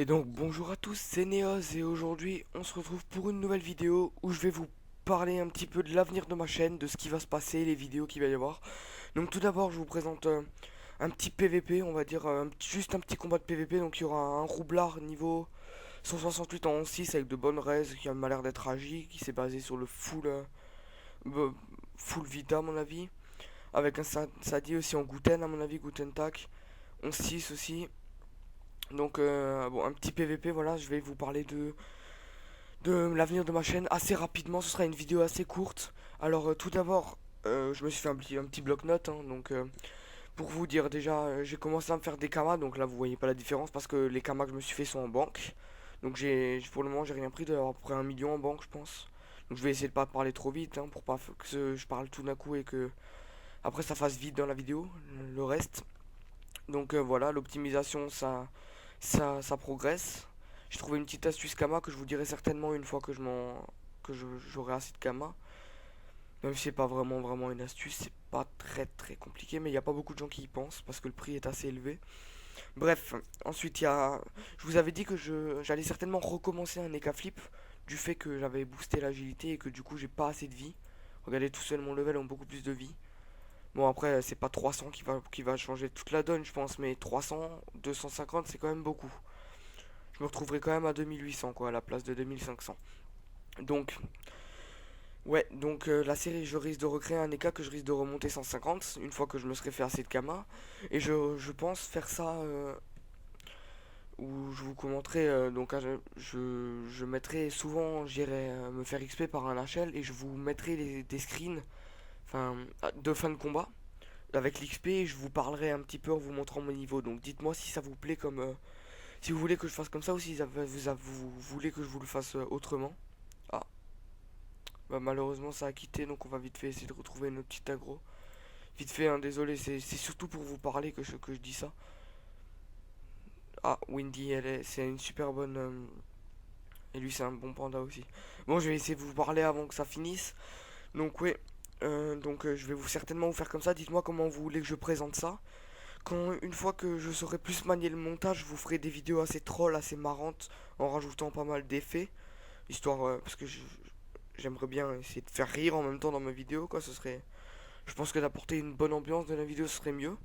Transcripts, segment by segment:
Et donc bonjour à tous, c'est Neos et aujourd'hui on se retrouve pour une nouvelle vidéo où je vais vous parler un petit peu de l'avenir de ma chaîne, de ce qui va se passer, les vidéos qu'il va y avoir. Donc tout d'abord je vous présente un petit PVP, on va dire juste un petit combat de PVP. Donc il y aura un roublard niveau 168 en 11-6 avec de bonnes raises qui a l'air d'être agi, qui s'est basé sur le euh, full vita à mon avis. Avec un Sadi aussi en Guten à mon avis, Guten Tac, 11-6 aussi. Donc bon, un petit PVP, voilà, je vais vous parler de l'avenir de ma chaîne assez rapidement. Ce sera une vidéo assez courte. Alors tout d'abord, je me suis fait un petit bloc-notes, hein. Donc pour vous dire déjà, j'ai commencé à me faire des kamas. Donc là vous voyez pas la différence parce que les kamas que je me suis fait sont en banque. Donc pour le moment j'ai rien pris, de à peu près 1 million en banque je pense. Donc je vais essayer de pas parler trop vite, hein, pour pas que je parle tout d'un coup et que après ça fasse vite dans la vidéo, le reste. Donc voilà, l'optimisation ça progresse. J'ai trouvé une petite astuce Kama que je vous dirai certainement une fois que j'aurai assez de Kama. Même si c'est pas vraiment une astuce, c'est pas très compliqué, mais il n'y a pas beaucoup de gens qui y pensent parce que le prix est assez élevé. Bref, ensuite je vous avais dit que j'allais certainement recommencer un Eka Flip du fait que j'avais boosté l'agilité et que du coup j'ai pas assez de vie. Regardez, tout seul mon level a beaucoup plus de vie. Bon, après c'est pas 300 qui va changer toute la donne je pense, mais 300, 250 c'est quand même beaucoup. Je me retrouverai quand même à 2800 quoi, à la place de 2500. Donc, ouais, donc la série, je risque de recréer un EK que je risque de remonter 150 une fois que je me serai fait assez de Kama. Et je pense faire ça où je vous commenterai. Donc, je mettrai souvent, j'irai me faire XP par un HL et je vous mettrai des screens enfin, de fin de combat avec l'XP et je vous parlerai un petit peu en vous montrant mon niveau. Donc, dites-moi si ça vous plaît comme. Si vous voulez que je fasse comme ça ou si vous voulez que je vous le fasse autrement. Ah, bah malheureusement ça a quitté donc on va vite fait essayer de retrouver notre petit aggro. Vite fait, hein, désolé, c'est surtout pour vous parler que je dis ça. Ah, Windy, c'est une super bonne. Et lui, c'est un bon panda aussi. Bon, je vais essayer de vous parler avant que ça finisse. Donc, ouais. Je vais certainement vous faire comme ça. Dites-moi comment vous voulez que je présente ça. Une fois que je saurai plus manier le montage, je vous ferai des vidéos assez trolls, assez marrantes, en rajoutant pas mal d'effets. Histoire. Parce que j'aimerais bien essayer de faire rire en même temps dans ma vidéo, quoi. Ce serait. Je pense que d'apporter une bonne ambiance dans la vidéo ce serait mieux.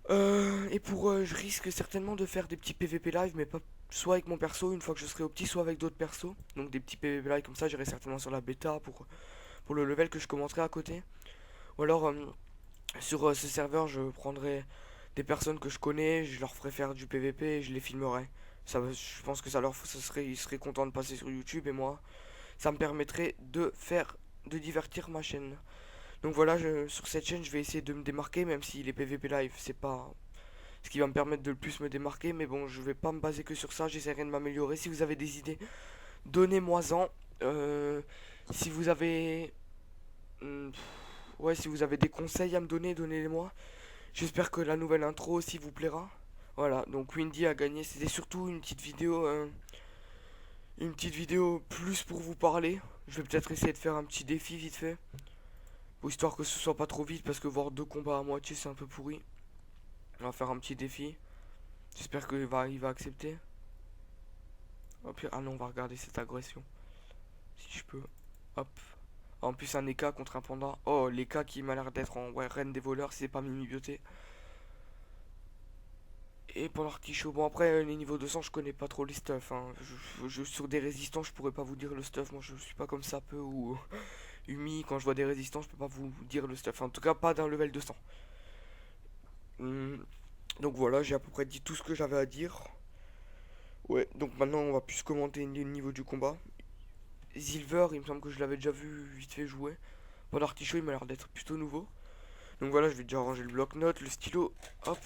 Je risque certainement de faire des petits PVP live, mais pas soit avec mon perso une fois que je serai au petit, soit avec d'autres persos. Donc des petits PVP live comme ça, j'irai certainement sur la bêta pour le level que je commenterai à côté. Ou alors sur ce serveur, je prendrai des personnes que je connais, je leur ferai faire du PVP et je les filmerai. Je pense que ils seraient contents de passer sur YouTube et moi, ça me permettrait de divertir ma chaîne. Donc voilà, sur cette chaîne, je vais essayer de me démarquer, même si les PVP live, c'est pas ce qui va me permettre de le plus me démarquer. Mais bon, je vais pas me baser que sur ça, j'essaierai de m'améliorer. Si vous avez des idées, donnez-moi-en. Euh, si vous avez. hmm, ouais, si vous avez des conseils à me donner, donnez-les-moi. J'espère que la nouvelle intro aussi vous plaira. Voilà, donc Windy a gagné. C'était surtout une petite vidéo plus pour vous parler. Je vais peut-être essayer de faire un petit défi vite fait. Histoire que ce soit pas trop vite, parce que voir deux combats à moitié c'est un peu pourri. On va faire un petit défi. J'espère qu'il va accepter. Ah non, on va regarder cette agression. Si je peux. Hop. En plus, un Eka contre un panda. Oh, l'Eka qui m'a l'air d'être en reine des voleurs, si c'est pas Mimi Bioté. Et pour l'artichaut, bon après les niveaux 200 je connais pas trop les stuff, hein. Sur des résistants je pourrais pas vous dire le stuff, moi je suis pas comme ça peu ou Umi, quand je vois des résistants je peux pas vous dire le stuff, en tout cas pas d'un level 200. Hum, donc voilà, j'ai à peu près dit tout ce que j'avais à dire. Ouais, donc maintenant on va plus commenter le niveau du combat. Silver, il me semble que je l'avais déjà vu vite fait jouer. Bon, l'artichaut il m'a l'air d'être plutôt nouveau. Donc voilà, je vais déjà ranger le bloc-notes, le stylo, hop.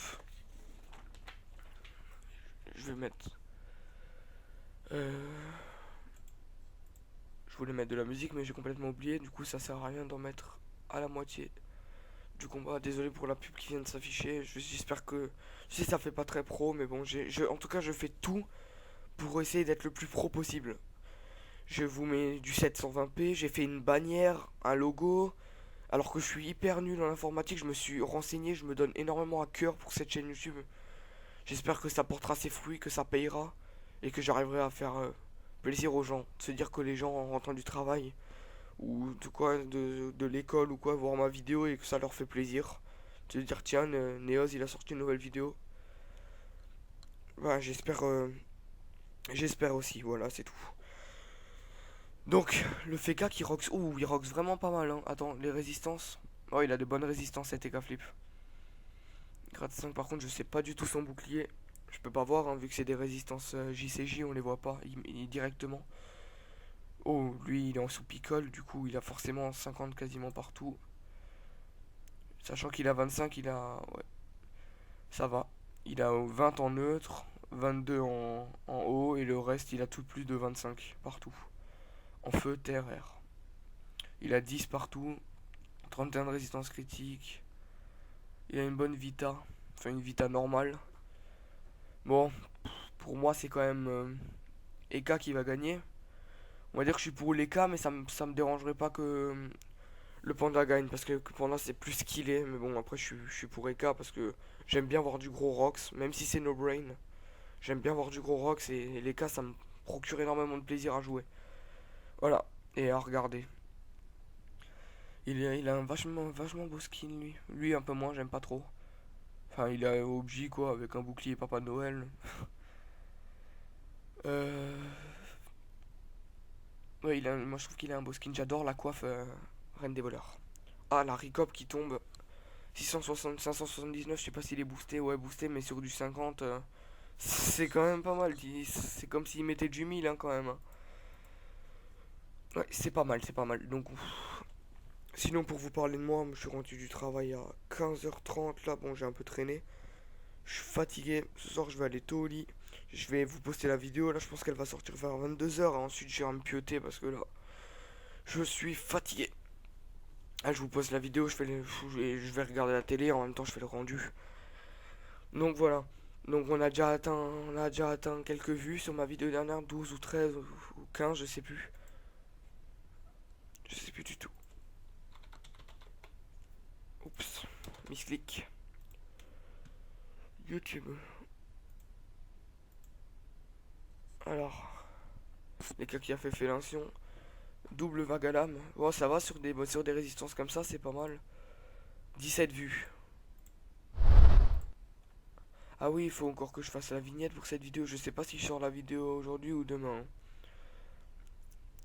Je vais mettre... Euh, je voulais mettre de la musique mais j'ai complètement oublié, du coup ça sert à rien d'en mettre à la moitié du combat. Désolé pour la pub qui vient de s'afficher, j'espère que... Je sais ça fait pas très pro mais bon, en tout cas je fais tout pour essayer d'être le plus pro possible. Je vous mets du 720p, j'ai fait une bannière, un logo. Alors que je suis hyper nul en informatique, je me suis renseigné, je me donne énormément à cœur pour cette chaîne YouTube. J'espère que ça portera ses fruits, que ça payera et que j'arriverai à faire plaisir aux gens. De se dire que les gens en rentrant du travail ou de quoi, de l'école ou quoi, voir ma vidéo et que ça leur fait plaisir. De se dire tiens, Neos il a sorti une nouvelle vidéo. Voilà, j'espère aussi, voilà, c'est tout. Donc, le FK qui rox. Ouh, il rox vraiment pas mal, hein. Attends, les résistances. Oh, il a de bonnes résistances cet EK Flip. Grade 5, par contre, je sais pas du tout son bouclier. Je peux pas voir, hein, vu que c'est des résistances JCJ, on les voit pas directement. Oh, lui, il est en sous-picole, du coup, il a forcément 50 quasiment partout. Sachant qu'il a 25, il a. Ouais, ça va. Il a 20 en neutre, 22 en haut, et le reste, il a tout plus de 25 partout. En feu, terre, air. Il a 10 partout, 31 de résistance critique. Il a une bonne vita, enfin une vita normale. Bon, pour moi, c'est quand même Eka qui va gagner. On va dire que je suis pour l'Eka, mais ça me dérangerait pas que le Panda gagne, parce que le Panda c'est plus skillé. Mais bon, après, je suis pour Eka parce que j'aime bien voir du gros Rox, même si c'est no brain. J'aime bien voir du gros Rox et l'Eka, ça me procure énormément de plaisir à jouer. Voilà, et à regarder. Il a un vachement beau skin, lui. Lui, un peu moins, j'aime pas trop. Enfin, il a objet quoi, avec un bouclier Papa Noël. euh... Ouais, moi je trouve qu'il a un beau skin. J'adore la coiffe Reine des voleurs. Ah, la Ricop qui tombe. 660, 579, je sais pas s'il est boosté. Ouais, boosté, mais sur du 50, c'est quand même pas mal. C'est comme s'il mettait du 1000 hein, quand même, hein. Ouais, c'est pas mal, c'est pas mal. Donc, sinon, pour vous parler de moi, je suis rendu du travail à 15h30. Là, bon, j'ai un peu traîné. Je suis fatigué. Ce soir, je vais aller tôt au lit. Je vais vous poster la vidéo. Là, je pense qu'elle va sortir vers 22h. Ensuite, je vais me pioter parce que là, je suis fatigué. Ah, je vous poste la vidéo. Je vais regarder la télé. En même temps, je fais le rendu. Donc voilà. Donc on a déjà atteint quelques vues sur ma vidéo dernière, 12 ou 13 ou 15, je sais plus. Je sais plus du tout. Oups, misclick. YouTube. Alors, les cas qui a fait fellation. Double vague à lame. Bon, ça va sur des résistances comme ça, c'est pas mal. 17 vues. Ah oui, il faut encore que je fasse la vignette pour cette vidéo. Je sais pas si je sors la vidéo aujourd'hui ou demain.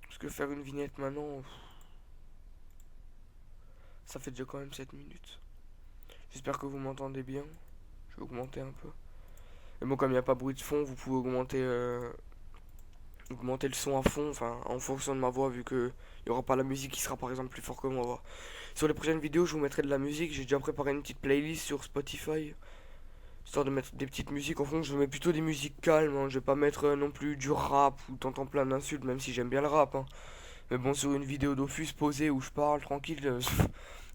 Parce que faire une vignette maintenant, ça fait déjà quand même 7 minutes. J'espère que vous m'entendez bien. Je vais augmenter un peu. Et bon, comme il n'y a pas bruit de fond, vous pouvez augmenter le son à fond, enfin en fonction de ma voix, vu que il n'y aura pas la musique qui sera par exemple plus fort que ma voix. Sur les prochaines vidéos, je vous mettrai de la musique. J'ai déjà préparé une petite playlist sur Spotify, histoire de mettre des petites musiques. En fond, je mets plutôt des musiques calmes, hein. Je vais pas mettre non plus du rap où t'entends plein d'insultes, même si j'aime bien le rap, hein. Mais bon, sur une vidéo d'Ofus posée où je parle tranquille,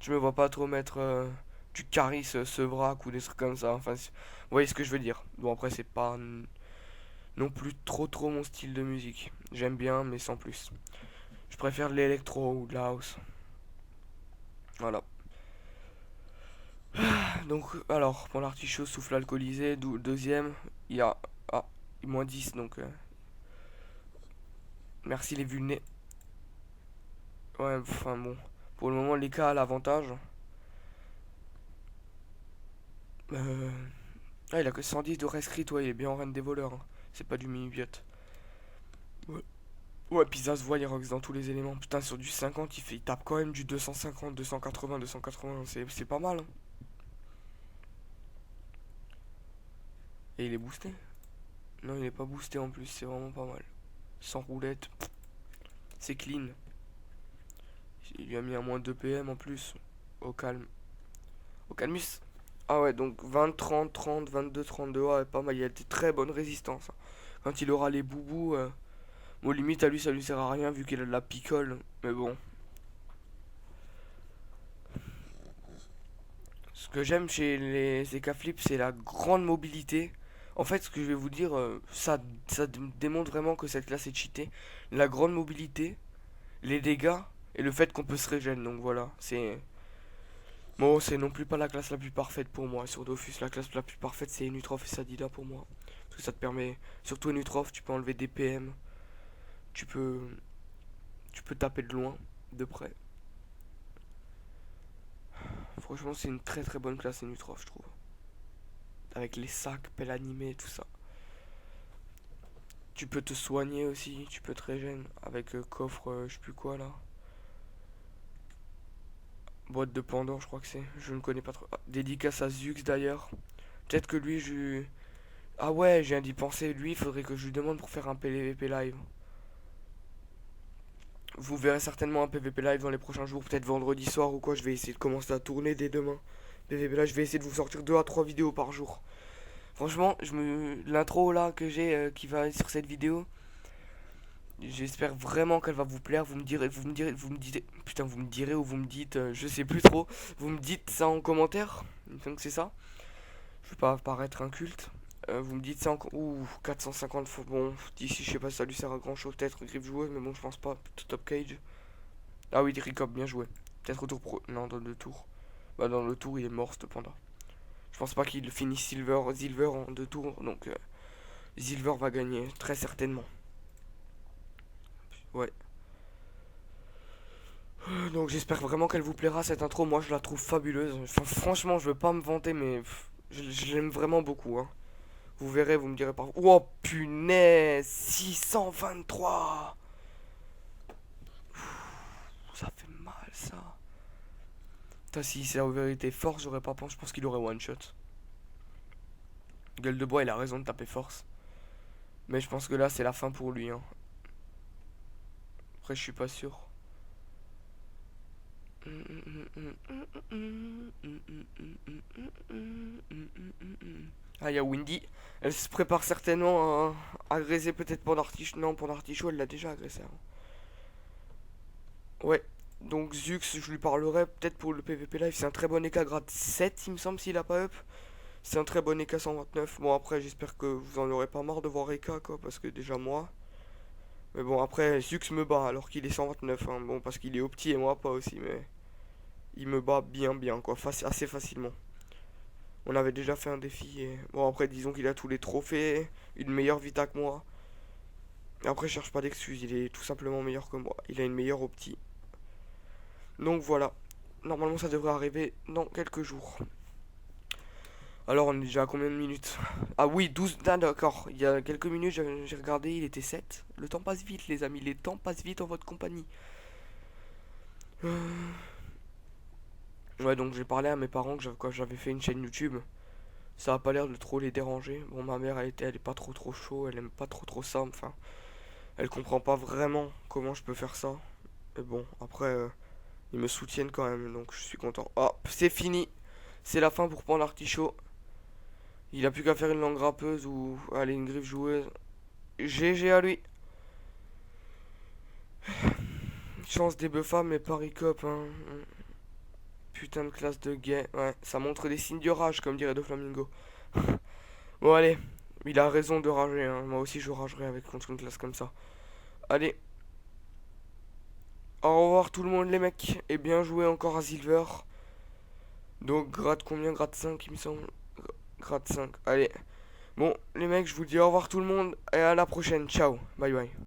je me vois pas trop mettre du Caris, Sevrac ou des trucs comme ça. Enfin, vous voyez ce que je veux dire. Bon, après, c'est pas non plus trop mon style de musique. J'aime bien, mais sans plus. Je préfère de l'électro ou de la house. Voilà. Donc, alors, pour l'artichaut, souffle alcoolisé, deuxième, il y a moins 10, donc merci les vulnés. Ouais, enfin bon, pour le moment, les cas a l'avantage. Euh... Ah, il a que 110 de rescrit, ouais, il est bien en reine des voleurs, hein. C'est pas du mini-biot. Ouais. Ouais, puis ça se voit, il rox dans tous les éléments. Putain, sur du 50, il tape quand même du 250, 280, 280, c'est pas mal, hein. Et il est boosté? Non, il est pas boosté en plus, c'est vraiment pas mal. Sans roulette, c'est clean. Il lui a mis un moins 2 PM en plus. Au calme. Au calmus. Ah ouais, donc 20, 30, 30, 22, 32. Ouais, pas mal. Il y a des très bonnes résistances, hein. Quand il aura les boubous, bon, limite à lui, ça lui sert à rien vu qu'il a de la picole. Mais bon. Ce que j'aime chez les EK Flip, c'est la grande mobilité. En fait, ce que je vais vous dire, ça démontre vraiment que cette classe est cheatée. La grande mobilité, les dégâts et le fait qu'on peut se régénérer. Donc voilà, Bon, c'est non plus pas la classe la plus parfaite pour moi. Sur Dofus, la classe la plus parfaite, c'est Nutrof et Sadida pour moi. Parce que ça te permet, surtout Nutrof, tu peux enlever des PM. Tu peux, tu peux taper de loin, de près. Franchement, c'est une très très bonne classe, Nutrof, je trouve. Avec les sacs, pelle animée, tout ça. Tu peux te soigner aussi, tu peux te régénérer avec coffre, je sais plus quoi là. Boîte de Pandore, je crois que c'est. Je ne connais pas trop. Ah, dédicace à Zux d'ailleurs. Peut-être que lui, je. Ah ouais, je viens d'y penser. Lui, il faudrait que je lui demande pour faire un PVP live. Vous verrez certainement un PVP live dans les prochains jours, peut-être vendredi soir ou quoi. Je vais essayer de commencer à tourner dès demain. PVP live, je vais essayer de vous sortir 2 à 3 vidéos par jour. Franchement, l'intro là que j'ai qui va sur cette vidéo, j'espère vraiment qu'elle va vous plaire. Putain, vous me direz ou vous me dites, je sais plus trop. Vous me dites ça en commentaire. Donc c'est ça. Je veux pas paraître inculte. Vous me dites ça encore. Ouh, 450 fois. Bon, d'ici, je sais pas si ça lui sert à grand chose. Peut-être griffe joueuse, mais bon, je pense pas. Top cage. Ah oui, Ricop, bien joué. Peut-être au tour pro. Non, dans le tour. Bah, dans le tour, il est mort cependant. Je pense pas qu'il finisse Silver en 2 tours. Donc, Silver va gagner, très certainement. Ouais. Donc, j'espère vraiment qu'elle vous plaira cette intro. Moi, je la trouve fabuleuse. Enfin, franchement, je veux pas me vanter, mais je l'aime vraiment beaucoup. Hein. Vous verrez, vous me direz par... Oh punaise, 623. Ça fait mal ça. Putain, si c'est la vérité force, j'aurais pas pensé. Je pense qu'il aurait one shot. Gueule de bois, il a raison de taper force. Mais je pense que là, c'est la fin pour lui. Hein. Après, je suis pas sûr. Ah, il y a Windy. Elle se prépare certainement à agresser peut-être pour l'artichaut. Non, pour l'artichaut, elle l'a déjà agressé. Hein. Ouais. Donc Zux, je lui parlerai peut-être pour le PVP live. C'est un très bon EK grade 7, il me semble, s'il a pas up. C'est un très bon EK 129. Bon, après, j'espère que vous en aurez pas marre de voir EK, quoi. Parce que déjà, moi. Mais bon, après, Zux me bat alors qu'il est 129. Hein. Bon, parce qu'il est au petit et moi pas aussi. Mais il me bat bien, bien, quoi. Assez facilement. On avait déjà fait un défi. Et... Bon, après, disons qu'il a tous les trophées. Une meilleure vita que moi. Et après, je cherche pas d'excuses. Il est tout simplement meilleur que moi. Il a une meilleure opti. Donc voilà. Normalement, ça devrait arriver dans quelques jours. Alors, on est déjà à combien de minutes? Ah oui, 12. Ah, d'accord. Il y a quelques minutes, j'ai regardé, il était 7. Le temps passe vite, les amis. Les temps passent vite en votre compagnie. Ouais, donc j'ai parlé à mes parents que quand j'avais fait une chaîne YouTube. Ça a pas l'air de trop les déranger. Bon, ma mère, elle est pas trop chaud. Elle aime pas trop ça. Enfin, elle comprend pas vraiment comment je peux faire ça. Mais bon, après, ils me soutiennent quand même. Donc, je suis content. Ah, c'est fini. C'est la fin pour prendre l'artichaut. Il a plus qu'à faire une langue râpeuse ou aller une griffe joueuse. GG à lui. Chance des Buffa, mais Paris Cop, hein. Putain de classe de gay. Ouais, ça montre des signes de rage, comme dirait Doflamingo. Bon, allez. Il a raison de rager, hein. Moi aussi, je ragerai contre une classe comme ça. Allez. Au revoir tout le monde, les mecs. Et bien joué encore à Silver. Donc, grade combien? Grade 5, il me semble. Grade 5. Allez. Bon, les mecs, je vous dis au revoir tout le monde. Et à la prochaine. Ciao. Bye bye.